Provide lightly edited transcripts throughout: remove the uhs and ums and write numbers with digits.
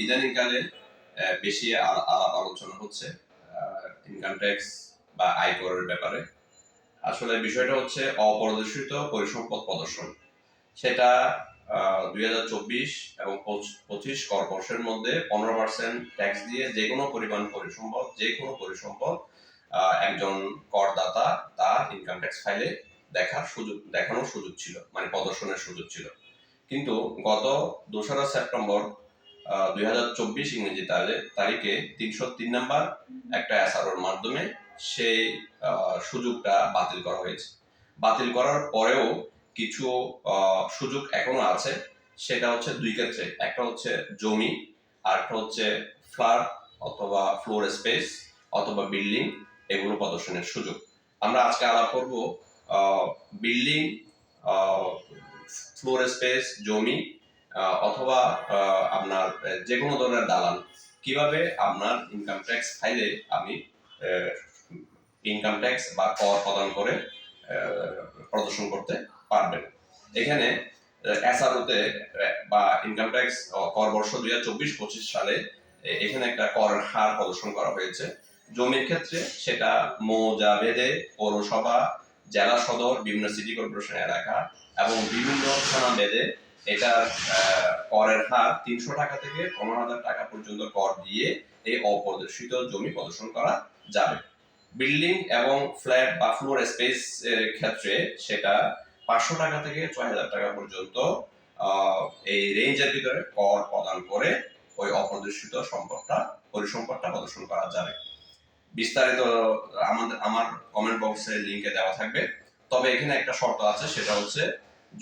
ইদানিংকালে বেশি আলাপ আলোচনা হচ্ছে ইনকাম ট্যাক্স বা আয়করের ব্যাপারে। আসলে বিষয়টা হচ্ছে অপ্রদর্শিত পরিসম্পদ প্রদর্শন। সেটা 2024 এবং 25 কর বর্ষের মধ্যে 15% ট্যাক্স দিয়ে যে কোনো পরিসম্পদ একজন করদাতা তার ইনকাম ট্যাক্স ফাইলে দেখানোর সুযোগ ছিল, মানে প্রদর্শনের সুযোগ ছিল। কিন্তু গত 2রা সেপ্টেম্বর 2024 ইংরেজি তারিখে 303 নাম্বার একটা এসআরওর মাধ্যমে সেই সুযোগটা বাতিল করা হয়েছে। বাতিল করার পরেও কিছু সুযোগ এখনো আছে। সেটা হচ্ছে দুই ক্ষেত্রে, একটা হচ্ছে জমি আর একটা হচ্ছে ফ্ল্যাট অথবা ফ্লোর স্পেস অথবা বিল্ডিং, এগুলো প্রদর্শনের সুযোগ। আমরা আজকে আলাপ করব বিল্ডিং, ফ্লোর স্পেস, জমি অথবা আপনার যে কোনো ধরনের দালান কিভাবে আপনার ইনকাম ট্যাক্স ফাইলে আপনি ইনকাম ট্যাক্স বা কর প্রদান করে প্রদর্শন করতে পারবেন। এখানে এসআরওতে বা ইনকাম ট্যাক্স কর বর্ষ 2024-25 সালে এখানে একটা করের হার প্রদর্শন করা হয়েছে। জমির ক্ষেত্রে সেটা মৌজা ভেদে পৌরসভা, জেলা সদর, বিভিন্ন সিটি কর্পোরেশন এলাকা এবং বিভিন্ন থানা ভেদে এটার করের হার 300 টাকা থেকে 15,000 টাকা পর্যন্ত কর দিয়ে এই অপ্রদর্শিত জমি প্রদর্শন করা যাবে। বিল্ডিং এবং ফ্ল্যাট বা ফ্লোর স্পেস এর ক্ষেত্রে সেটা 500 টাকা থেকে 6,000 টাকা পর্যন্ত এই রেঞ্জের ভিতরে কর প্রদান করে ওই অপ্রদর্শিত পরিসম্পদটা প্রদর্শন করা যাবে। বিস্তারিত আমার কমেন্ট বক্সে লিংকে দেওয়া থাকবে। তবে এখানে একটা শর্ত আছে, সেটা হচ্ছে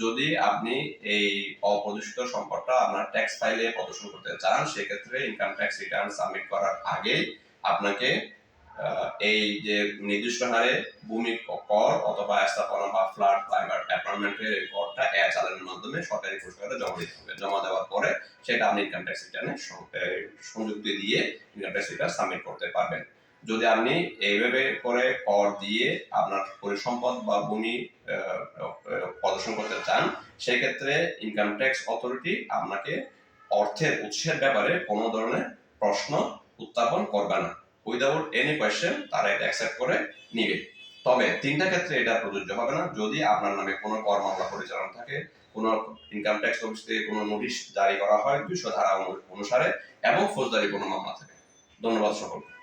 যদি আপনি এই অপ্রদর্শিত সম্পদটা আপনার ট্যাক্স ফাইলে প্রদর্শন করতে চান, সেক্ষেত্রে ইনকাম ট্যাক্স রিটার্ন সাবমিট করার আগে আপনাকে এই যে নির্দিষ্ট হারে ভূমি কর অথবা স্থাপনা বা ফ্ল্যাট বা অ্যাপার্টমেন্টের করটা চালানোর মাধ্যমে সরকারি কোষাগারে জমা দিতে হবে। জমা দেওয়ার পরে সেটা আপনি ইনকাম ট্যাক্স রিটার্নে সংযুক্তি দিয়ে ইনকাম ট্যাক্স রিটার্ন সাবমিট করতে পারবেন। যদি আপনি এইভাবে করে কর দিয়ে আপনার পরিসম্পদ বা ভূমি প্রদর্শন করতে চান, সেক্ষেত্রে ইনকাম ট্যাক্স অথরিটি আপনাকে অর্থের উৎসের ব্যাপারে কোনো ধরনের প্রশ্ন উত্থাপন করবে না। উইদাউট এনি কোয়েশ্চেন তারা এটা অ্যাকসেপ্ট করে নিবে। তবে 3টা ক্ষেত্রে এটা প্রযোজ্য হবে না। যদি আপনার নামে কোনো কর মামলা পরিচালনা থাকে, কোনো ইনকাম ট্যাক্স অফিস থেকে কোনো নোটিশ জারি করা হয় 200 ধারা অনুসারে এবং ফৌজদারি কোনো মামলা থাকে। ধন্যবাদ সকলকে।